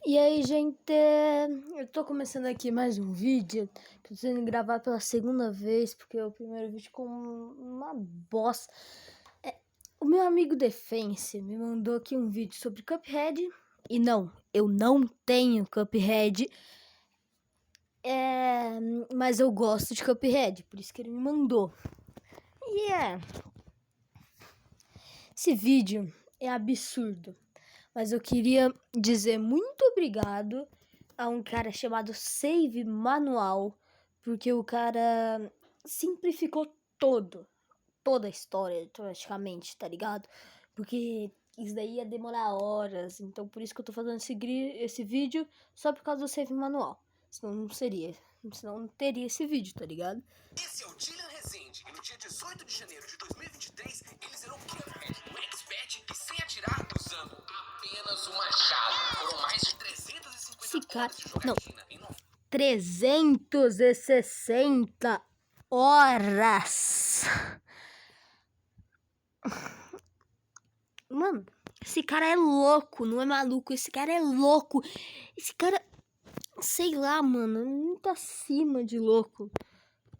E aí, gente, eu tô começando aqui mais um vídeo. Tô tentando gravar pela segunda vez, porque o primeiro vídeo ficou uma bosta. O meu amigo Defense me mandou aqui um vídeo sobre Cuphead. E não, eu não tenho Cuphead. Mas eu gosto de Cuphead, por isso que ele me mandou. Esse vídeo é absurdo. Mas eu queria dizer muito obrigado a um cara chamado Save Manual, porque o cara simplificou toda a história, praticamente, tá ligado? Porque isso daí ia demorar horas, então por isso que eu tô fazendo esse vídeo só por causa do Save Manual. Senão não teria esse vídeo, tá ligado? Esse é o Dylan Rezende, e no dia 18 de janeiro de 2023, ele zerou Cuphead, um expert e sem atirar, usando apenas o machado. Foram mais de 350 Esse cara, horas de jogatina. Não, 360 horas. Mano, esse cara é louco, não é maluco, esse cara é louco. Esse cara, sei lá, mano, muito acima de louco.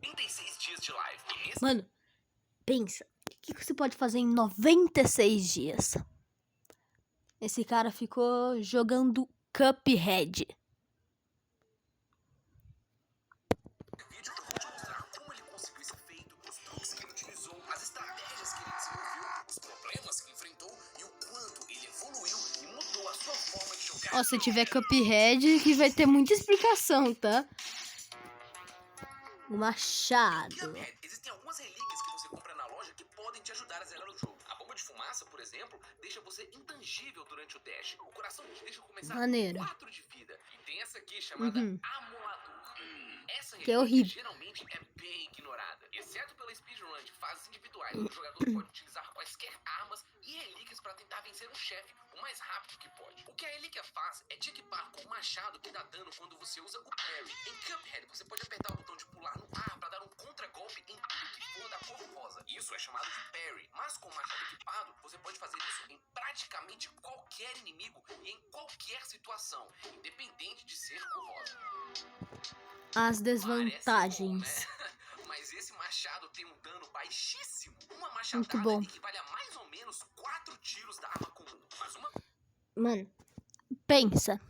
36 dias de live. Mano, pensa, o que você pode fazer em 96 dias? Esse cara ficou jogando Cuphead. Vídeo eu vou te mostrar como ele conseguiu esse feito, os truques que ele utilizou, as estratégias que ele desenvolveu, os problemas que enfrentou e o quanto ele evoluiu e mudou a sua forma de jogar. Ó, se tiver Cuphead, que vai ter muita explicação, tá? O machado. Cuphead, existem algumas relíquias que você compra na loja que podem te ajudar a zerar o jogo. A bomba de fumaça, por exemplo, deixa você intangível durante o dash. O coração te deixa começar Maneiro. 4 de vida. E tem essa aqui chamada Amolador. Essa Que é relíquia horrível. geralmente é bem ignorada. Exceto pela speedrun de fases individuais, o jogador pode utilizar quaisquer armas e relíquias para tentar vencer um chefe o mais rápido que pode. O que a relíquia faz é te equipar com o machado que dá dano quando você usa o parry. Em Cuphead, você pode apertar o botão de pular no ar para dar um contra-golpe em tudo que for da cor rosa. Isso é chamado de parry. Mas com o machado equipado, você pode fazer isso em praticamente qualquer inimigo e em qualquer situação, independente de ser cor rosa. As desvantagens. Parece bom, né? Mas esse machado tem um dano baixíssimo. Uma machadada Muito bom. equivale a mais ou menos 4 tiros da arma comum. Mas uma... Mano, pensa.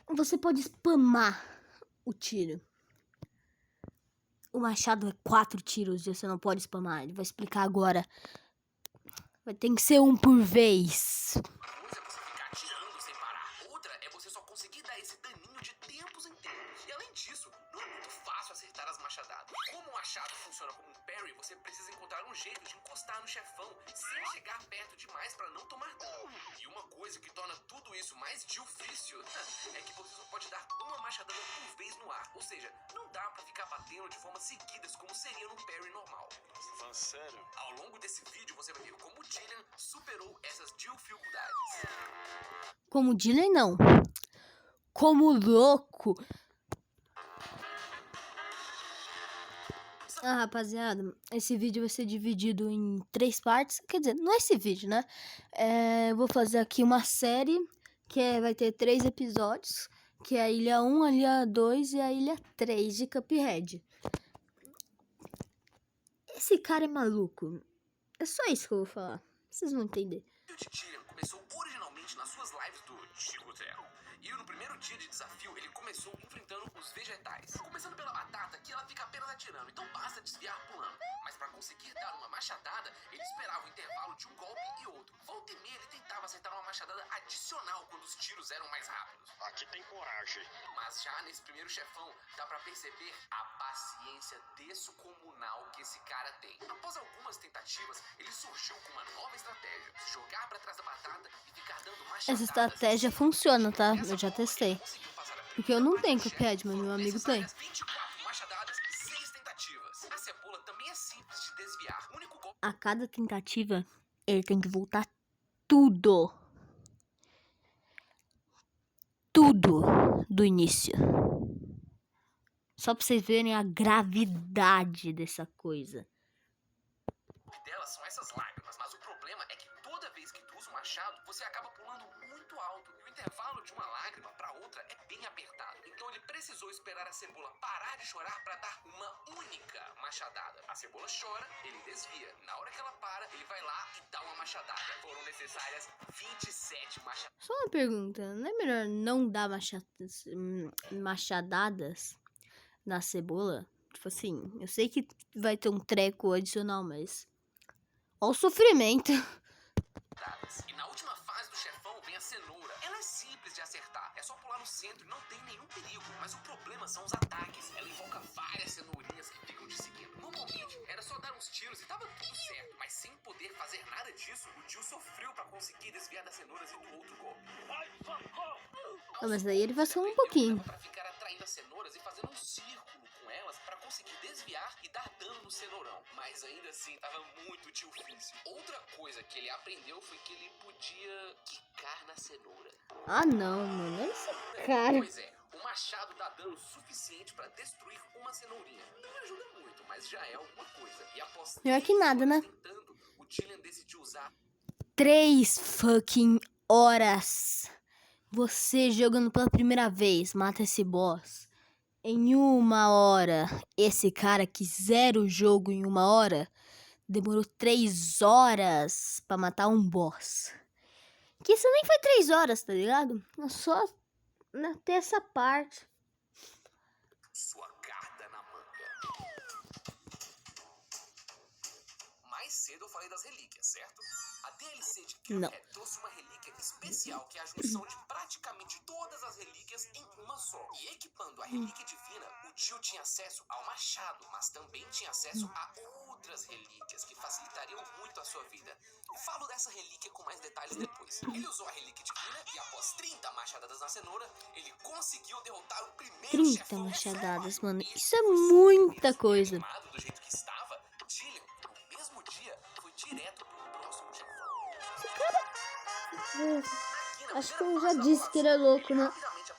Você pode spamar o tiro. O machado é 4 tiros e você não pode spamar. Ele vai explicar agora. Vai ter que ser um por vez. Uma coisa é você ficar atirando sem parar. Outra é você só conseguir dar esse daninho de tempos em tempos. E além disso, não é muito fácil acertar as machadadas. Como o machado funciona como um parry, você precisa encontrar um jeito de encostar no chefão sem chegar perto demais para não tomar dano. E uma coisa que torna tudo isso mais difícil é que você só pode dar uma machadada por vez no ar. Ou seja, não dá para ficar batendo de formas seguidas como seria num parry normal. Você tá falando sério? Ao longo desse vídeo você vai ver como o Dylan superou essas dificuldades. Como Dylan, não. Como louco. Rapaziada, esse vídeo vai ser dividido em 3 partes. Quer dizer, não é esse vídeo, né? Eu vou fazer aqui uma série que vai ter 3 episódios. Que é a Ilha 1, a Ilha 2 e a Ilha 3 de Cuphead. Esse cara é maluco. É só isso que eu vou falar. Vocês vão entender. O Dylan começou originalmente nas suas lives do Chico Terra. E no primeiro dia de desafio, ele começou enfrentando os vegetais. Começando pela batata, que ela fica apenas atirando, então basta desviar pulando. Mas para conseguir dar uma machadada, ele esperava o intervalo de um golpe e outro. Volta e meia, ele tentava acertar uma machadada adicional quando os tiros eram mais rápidos. Aqui tem coragem. Mas já nesse primeiro chefão, dá pra perceber a paciência descomunal que esse cara tem. Após algumas tentativas, ele surgiu com uma nova estratégia: jogar pra trás da batata e ficar dando machadadas. Essa estratégia funciona, tá? Eu já testei. Porque eu não tenho Cuphead, mas meu amigo tem. 24 machadadas e 6 tentativas. A cebola também é simples de desviar. O único golpe... A cada tentativa, ele tem que voltar tudo. Tudo do início. Só pra vocês verem a gravidade dessa coisa. delas são essas lágrimas, mas o problema é que toda vez que tu usa o machado, você acaba pulando muito alto e o intervalo de uma lágrima para outra é bem apertado. Então ele precisou esperar a cebola parar de chorar para dar uma única machadada. A cebola chora, ele desvia. Na hora que ela para, ele vai lá e dá uma machadada. Foram necessárias 27 machadadas. Só uma pergunta, não é melhor não dar machadadas na cebola? Tipo assim, eu sei que vai ter um treco adicional, mas... Olha o sofrimento. E na última fase do chefão vem a cenoura. Ela é simples de acertar, é só pular no centro e não tem nenhum perigo. Mas o problema são os ataques. Ela invoca várias cenourinhas que ficam te seguindo. Normalmente era só dar uns tiros e tava tudo certo. Mas sem poder fazer nada disso, o Jill sofreu pra conseguir desviar das cenouras e do outro golpe. Mas daí ele vacilou um pouquinho. Pra ficar atraindo as cenouras e fazendo um círculo com elas pra conseguir desviar e dar dano no cenourão. Mas ainda assim tava muito difícil. Outra coisa que ele aprendeu foi que ele podia quicar na cenoura. Ah, não, mano. Olha esse cara. Pois é, o machado dá dano suficiente pra destruir uma cenourinha. Não ajuda muito, mas já é alguma coisa. E após Melhor que nada, né? tentando, o Jillian decidiu usar 3 fucking horas. Você jogando pela primeira vez, mata esse boss em 1 hora. Esse cara que zera o jogo em 1 hora, demorou 3 horas pra matar um boss. Que isso nem foi 3 horas, tá ligado? É só até essa parte. sua carta na manga. Mais cedo eu falei das relíquias, certo? A DLC de Não. Cuphead trouxe uma relíquia especial que é a junção de praticamente todas as relíquias em uma só. E equipando a relíquia divina, o Jill tinha acesso ao machado, mas também tinha acesso a outras relíquias que facilitariam muito a sua vida. Eu falo dessa relíquia com mais detalhes depois. Ele usou a relíquia divina e após 30 machadadas na cenoura, ele conseguiu derrotar o primeiro 30 chefão. machadadas, mano. Isso é muita coisa. Animado do jeito que estava, Jillian, no mesmo dia, foi direto pro próximo chefão. Acho que eu já disse que ele é louco, né?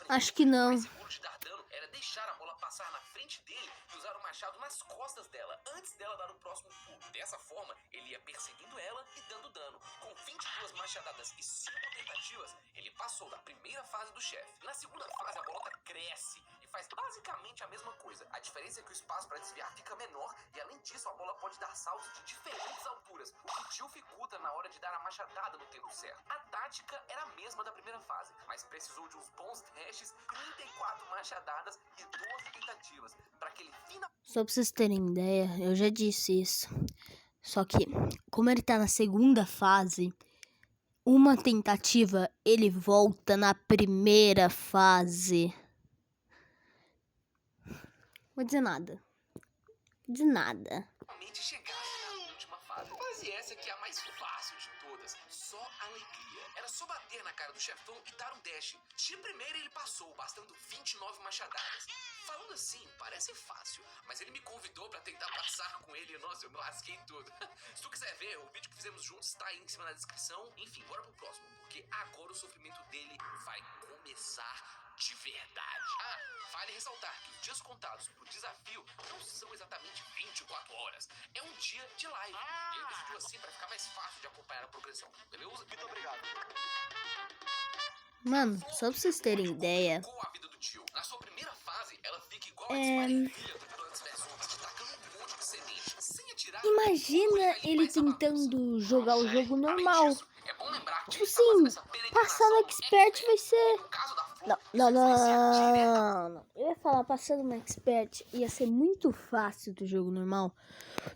Acho que não. O mais seguro de dar dano era deixar a bola passar na frente dele e usar o machado nas costas dela, antes dela dar o próximo pulo. Dessa forma, ele ia perseguindo ela e dando dano. Com 22 machadadas e 5 tentativas, ele passou da primeira fase do chefe. Na segunda fase, a bolota cresce e faz basicamente a mesma coisa. A diferença é que o espaço para desviar fica menor e, além disso, a bola pode dar saltos de diferentes alturas, o que dificulta na hora de dar a machadada no tempo certo. A tática era a mesma da primeira fase, mas precisou de uns bons testes, 34 machadadas e 12 tentativas, para que ele finalmente... Só pra vocês terem ideia, eu já disse isso. Só que, como ele tá na segunda fase, uma tentativa, ele volta na primeira fase. Vou dizer nada. De nada. chegasse na última fase. Mas e essa que é a mais fácil de todas? Só alegria. Era só bater na cara do chefão e dar um dash. De primeira ele passou, bastando 29 machadadas. Falando assim, parece fácil, mas ele me convidou pra tentar passar com ele e, nossa, eu me lasquei tudo. Se tu quiser ver, o vídeo que fizemos juntos tá aí em cima na descrição. Enfim, bora pro próximo, porque agora o sofrimento dele vai começar de verdade. Ah, vale ressaltar que os dias contados pro desafio não são exatamente 24 horas. É um dia de live. E ele decidiu assim pra ficar mais fácil de acompanhar a progressão. Beleza? Muito obrigado. Mano, só pra vocês terem ideia. A vida do tio. Na sua primeira fase, ela fica igual a espartilha do Plants vs Zombies, tacando um monte de semente, sem atirar. Imagina ele tentando jogar o jogo normal. É bom lembrar que Tipo assim, passar no Expert vai ser... no caso da Não. Eu ia falar, passando no Expert ia ser muito fácil do jogo normal.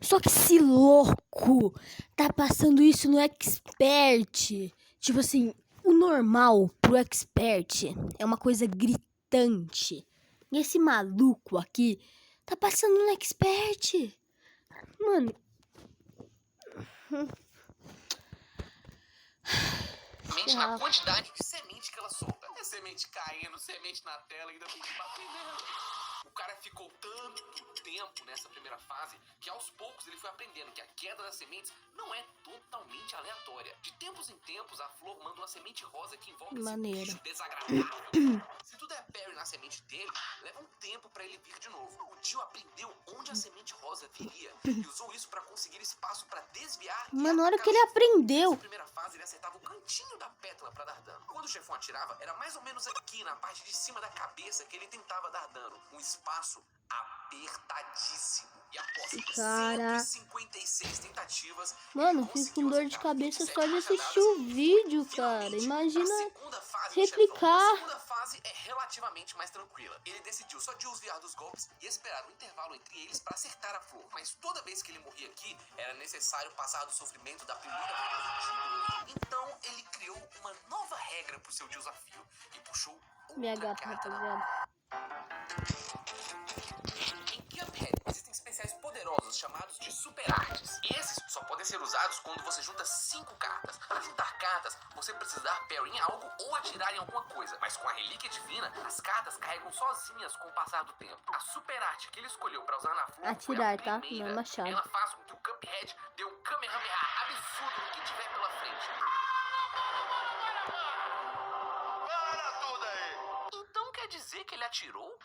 Só que esse louco tá passando isso no Expert. Tipo assim, o normal pro Expert é uma coisa gritante. E esse maluco aqui tá passando no Expert. Mano. Na quantidade de semente que ela solta. É semente caindo, semente na tela, ainda tem que bater nela. O cara ficou tanto tempo nessa primeira fase que aos poucos ele foi aprendendo que a queda das sementes não é totalmente aleatória. De tempos em tempos, a flor manda uma semente rosa que invoca esse bicho desagradável. Se tu der parry na semente dele, leva um tempo pra ele vir de novo. O tio aprendeu onde a semente rosa viria e usou isso pra conseguir espaço pra desviar. Mano, na hora que ele aprendeu. Na primeira fase, ele acertava o cantinho da pétala pra dar dano. Quando o chefão atirava, era mais ou menos aqui, na parte de cima da cabeça, que ele tentava dar dano. Um espaço apertadíssimo. E após Cara. 156 tentativas, Mano, ele fico com conseguiu dor de acertar cabeça 27 só de assistir machadadas o vídeo, e, cara. finalmente, Imagina a segunda fase do replicar. chefão. A segunda fase é relativamente mais tranquila. Ele decidiu só desviar dos golpes e esperar um intervalo entre eles para acertar a flor. Mas toda vez que ele morria aqui, era necessário passar do sofrimento da primeira fase de novo. Então, ele criou uma nova regra pro seu desafio e puxou outra Minha gata, carta. rapaziada. Em Cuphead existem especiais poderosos chamados de super artes. Esses só podem ser usados quando você junta 5 cartas. Para juntar cartas, você precisa dar parry em algo ou atirar em alguma coisa. Mas com a relíquia divina, as cartas carregam sozinhas com o passar do tempo. A super arte que ele escolheu para usar na flor Atirar, foi a tá? primeira. Não é machado. Ela faz com que o Cuphead dê um Kamehameha absurdo no que tiver pela frente. Para tudo aí! Então quer dizer que ele atirou?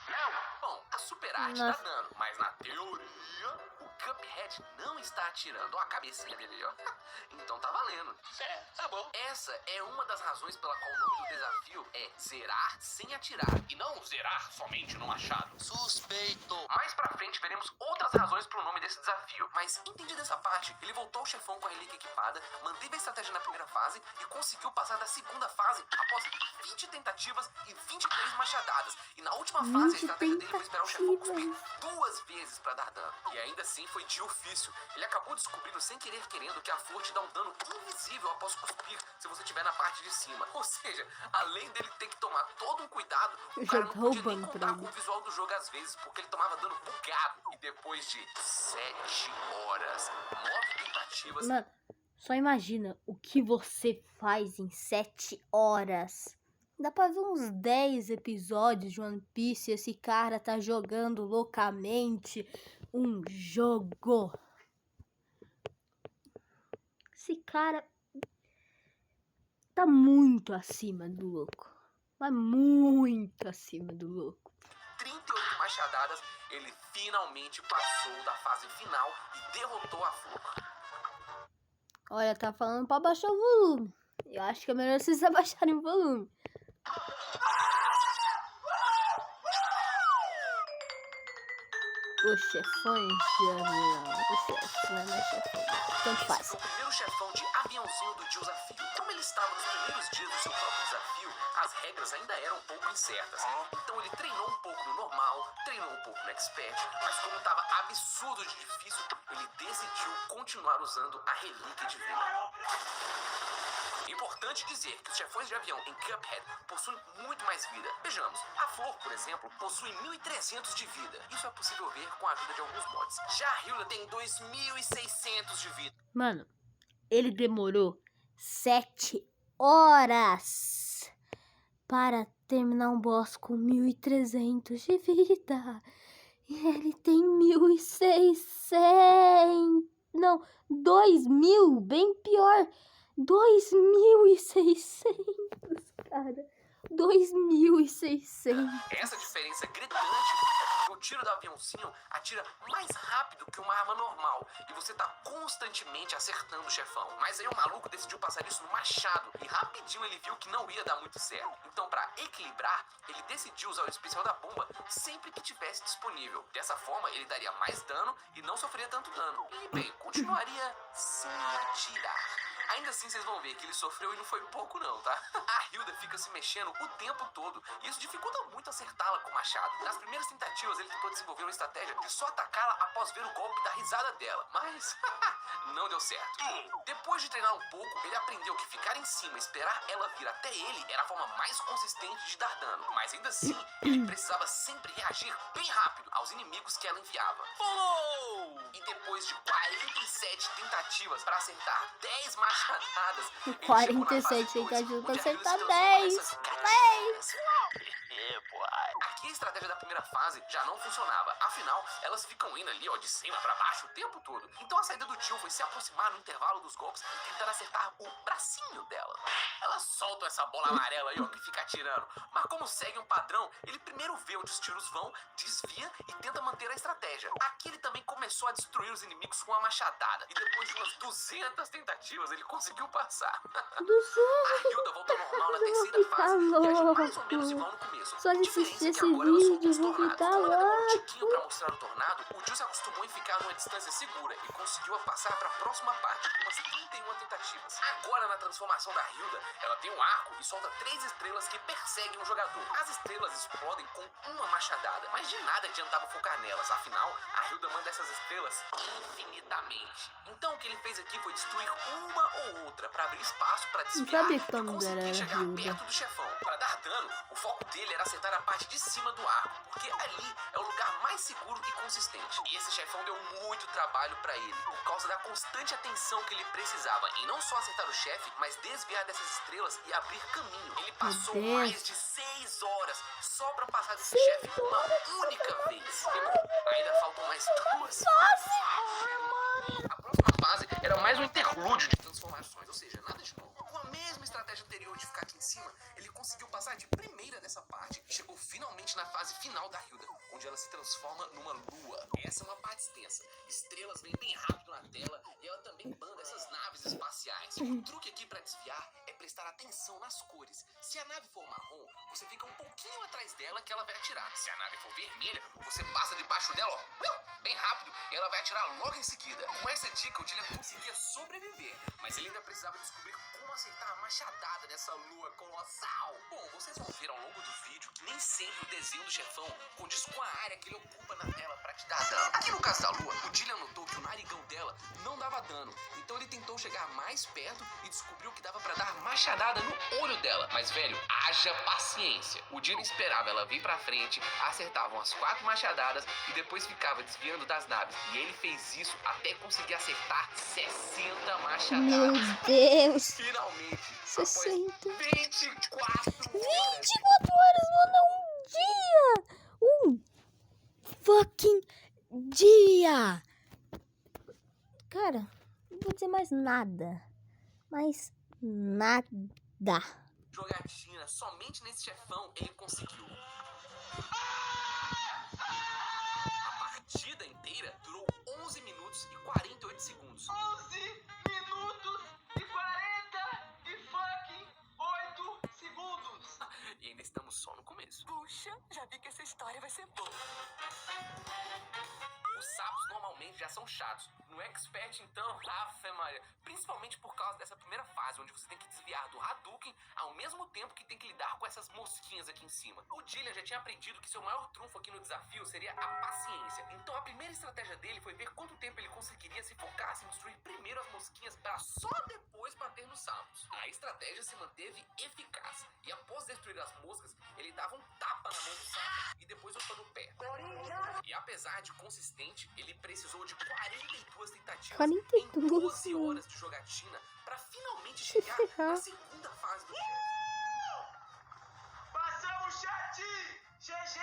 Não. Bom, a super arte Nossa. tá dando, mas na teoria, o Cuphead não está atirando. Ó a cabecinha dele ali, ó. Então tá valendo. É, tá bom. Essa é uma das razões pela qual o nome do desafio é zerar sem atirar, e não zerar somente no machado. Suspeito. Mais pra frente veremos outras razões pro nome desse desafio, mas entendida essa parte, ele voltou ao chefão com a relíquia equipada, manteve a estratégia na primeira fase e conseguiu passar da segunda fase após 20 tentativas e 23 machadadas. E na última fase, a estratégia dele foi esperar o chefão cuspir 2 vezes pra dar dano. E ainda assim foi de ofício. Ele acabou descobrindo sem querer querendo que a flor te dá um dano invisível após cuspir se você estiver na parte de cima. Ou seja, além dele ter que tomar todo um cuidado, o cara não podia nem contar com o visual do jogo às vezes, porque ele tomava dano bugado. E depois de 7 horas, 9 tentativas... Mano, só imagina o que você faz em 7 horas. Dá pra ver uns 10 episódios de One Piece e esse cara tá jogando loucamente um jogo. Esse cara tá muito acima do louco. Mas muito acima do louco. 38 machadadas, ele finalmente passou da fase final e derrotou a flor. Olha, tá falando pra baixar o volume. Eu acho que é melhor vocês abaixarem o volume. Os chefões de avião. Os chefões, não é chefão. Tanto faz. Esse foi o primeiro chefão de aviãozinho do desafio. Como ele estava nos primeiros dias do seu próprio desafio, as regras ainda eram um pouco incertas. Então ele treinou um pouco no normal, treinou um pouco no expert, mas como estava absurdo de difícil, ele decidiu continuar usando a relíquia divina. Importante dizer que os chefões de avião em Cuphead possuem muito mais vida. Vejamos, a flor, por exemplo, possui 1.300 de vida. Isso é possível ver com a ajuda de alguns mods. Já a Hilda tem 2.600 de vida. Mano, ele demorou 7 horas para terminar um boss com 1.300 de vida. E ele tem 1.600. Não, 2.000, bem pior. 2.600, cara. 2.600. Essa diferença gritante é porque o tiro do aviãozinho atira mais rápido que uma arma normal e você tá constantemente acertando o chefão. Mas aí o maluco decidiu passar isso no machado e rapidinho ele viu que não ia dar muito certo. Então, pra equilibrar, ele decidiu usar o especial da bomba sempre que tivesse disponível. Dessa forma, ele daria mais dano e não sofreria tanto dano. E, bem, continuaria sem atirar. Ainda assim, vocês vão ver que ele sofreu e não foi pouco não, tá? A Hilda fica se mexendo o tempo todo e isso dificulta muito acertá-la com o machado. Nas primeiras tentativas, ele tentou desenvolver uma estratégia de só atacá-la após ver o golpe da risada dela, mas não deu certo. Depois de treinar um pouco, ele aprendeu que ficar em cima e esperar ela vir até ele era a forma mais consistente de dar dano. Mas ainda assim, ele precisava sempre reagir bem rápido aos inimigos que ela enviava. E depois de 47 tentativas para acertar 10 machadadas, 47 tentativas pra acertar 10. 10. Yeah, boy. Aqui a estratégia da primeira fase já não funcionava. Afinal, elas ficam indo ali, ó, de cima pra baixo o tempo todo. Então a saída do tio foi se aproximar no intervalo dos golpes e tentar acertar o bracinho dela. Elas soltam essa bola amarela aí, ó, que fica atirando. Mas como segue um padrão, ele primeiro vê onde os tiros vão, desvia e tenta manter a estratégia. Aqui ele também começou a destruir os inimigos com uma machadada. E depois de umas 200 tentativas, ele conseguiu passar. A Hilda volta ao normal na terceira fase e age mais ou menos igual no começo. Só de A diferença assistir é esse que agora ela solta vídeo, os vou tornados. ficar Como ela demorou um louco. tiquinho pra mostrar o tornado, o Jill se acostumou em ficar numa distância segura e conseguiu passar pra próxima parte com umas 31 tentativas. Agora, na transformação da Hilda, ela tem um arco e solta 3 estrelas que perseguem o jogador. As estrelas explodem com uma machadada, mas de nada adiantava focar nelas. Afinal, a Hilda manda essas estrelas infinitamente. Então, o que ele fez aqui foi destruir uma ou outra pra abrir espaço pra desviar sabia e que o nome dela conseguir era chegar Hilda. perto do chefão. Para dar dano, o foco dele era acertar a parte de cima do arco, porque ali é o lugar mais seguro e consistente. E esse chefão deu muito trabalho pra ele, por causa da constante atenção que ele precisava em não só acertar o chefe, mas desviar dessas estrelas e abrir caminho. Ele passou Deus. mais de 6 horas só pra passar desse chefe uma única vez. E bom, ainda faltam mais 2. A próxima fase era mais um interlúdio de transformações, ou seja, nada de novo. Com a mesma estratégia anterior de ficar aqui em cima, ele conseguiu passar de primeira dessa parte e chegou finalmente na fase final da Hilda, onde ela se transforma numa lua. Essa é uma parte extensa. Estrelas vêm bem rápido na tela e ela também banda essas naves espaciais. O truque aqui pra desviar é prestar atenção nas cores. Se a nave for marrom, você fica um pouquinho atrás dela que ela vai atirar. Se a nave for vermelha, você passa debaixo dela, ó, bem rápido, e ela vai atirar logo em seguida. Com essa dica, o Dylan conseguia sobreviver, mas ele ainda precisava descobrir como acertar a machadada nessa lua colossal. Bom, vocês vão ver ao longo do vídeo que nem sempre o desenho do chefão condiz com a área que ele ocupa na tela pra te dar dano. Aqui no caso da lua, o Dylan notou que o narigão dela não dava dano, então ele tentou chegar mais perto e descobriu que dava pra dar machadada no olho dela. Mas, velho, haja paciência. O Dylan esperava ela vir pra frente, acertava umas 4 machadadas e depois ficava desviando das naves. E ele fez isso até conseguir acertar 60 machadadas. Meu Deus. Finalmente, 60. após 24 horas. 24 horas, mano, é um dia! Um fucking dia! Cara, não vou dizer mais nada. Mais nada. Jogatina, somente nesse chefão ele conseguiu. A partida inteira durou 11 minutos e 48 segundos. 11 minutos e 40 e fucking 8 segundos. E ainda estamos só no começo. Puxa, já vi que essa história vai ser boa. Os sapos normalmente já são chatos. No Expert, então, Ave Maria. Principalmente por causa dessa primeira fase, onde você tem que desviar do Hadouken ao mesmo tempo que tem que lidar com essas mosquinhas aqui em cima. O Dylan já tinha aprendido que seu maior trunfo aqui no desafio seria a paciência. Então a primeira estratégia dele foi ver quanto tempo ele conseguiria se focar em destruir primeiro as mosquinhas para só depois bater nos sapos. A estratégia se manteve eficaz. E após destruir as moscas, ele dava um tapa na mão do sapo e depois outro no pé. E apesar de consistente, ele precisou de 42 tentativas 42, em 12 horas de jogatina para finalmente chegar ferrar. na segunda fase do chefe. Passamos, chat! GG!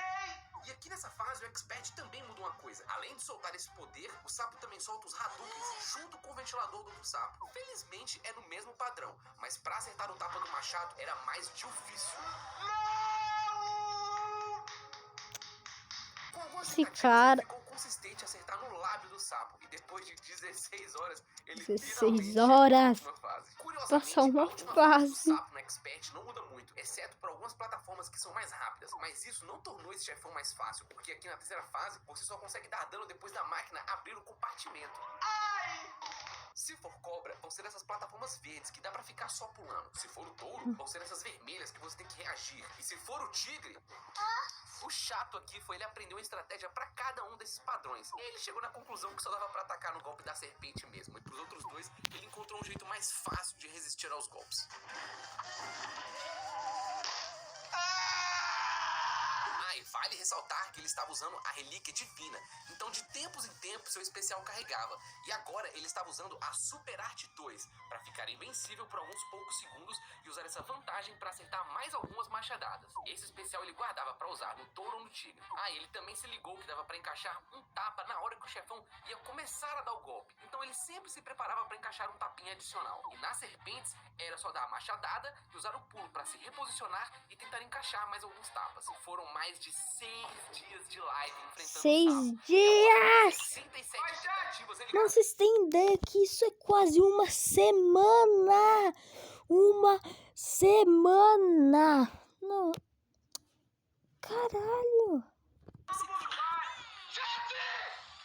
E aqui nessa fase o Expert também muda uma coisa. Além de soltar esse poder, o sapo também solta os Hadoukens junto com o ventilador do outro sapo. Felizmente é no mesmo padrão, mas pra acertar o tapa do machado era mais difícil. Com algumas Esse tentativas, cara- ele ficou consistente a acertar no lábio do sapo. E depois de 16 horas, ele 16 finalmente horas. chegou na última fase. Curiosamente, Passar uma a última fase. do sapo no Expert não muda muito, exceto por algumas plataformas que são mais rápidas. Mas isso não tornou esse chefão mais fácil, porque aqui na terceira fase, você só consegue dar dano depois da máquina abrir o compartimento. Se for cobra, vão ser essas plataformas verdes que dá pra ficar só pulando. Se for o touro, vão ser essas vermelhas que você tem que reagir. E se for o tigre... O chato aqui foi ele aprender uma estratégia pra cada um desses padrões. E aí ele chegou na conclusão que só dava pra atacar no golpe da serpente mesmo. E pros outros dois, ele encontrou um jeito mais fácil de resistir aos golpes. vale ressaltar que ele estava usando a relíquia divina, então de tempos em tempos seu especial carregava, e agora ele estava usando a Super Arte 2 para ficar invencível por alguns poucos segundos e usar essa vantagem para acertar mais algumas machadadas. Esse especial ele guardava para usar no touro ou no tigre. Ele também se ligou que dava para encaixar um tapa na hora que o chefão ia começar a dar o golpe, então ele sempre se preparava para encaixar um tapinha adicional. E nas serpentes era só dar a machadada e usar o pulo para se reposicionar e tentar encaixar mais alguns tapas. Foram mais de 6 dias de live enfrentando 6 o sapo. dias! 67 tentativas, ele Não, vocês têm ideia que isso é quase uma semana! Uma semana! Não. Caralho! Todo mundo vai! Chat!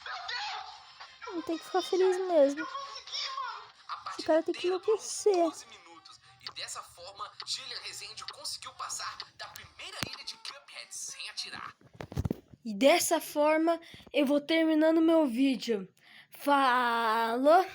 Meu Deus! Não tem que ficar feliz mesmo. Consegui, mano! A partida Esse cara tem que inteira durou uns enlouquecer. 12 minutos. E dessa forma, Gillian Rezende conseguiu passar da primeira ilha de Cuphead sem atirar. E dessa forma eu vou terminando meu vídeo. Falou!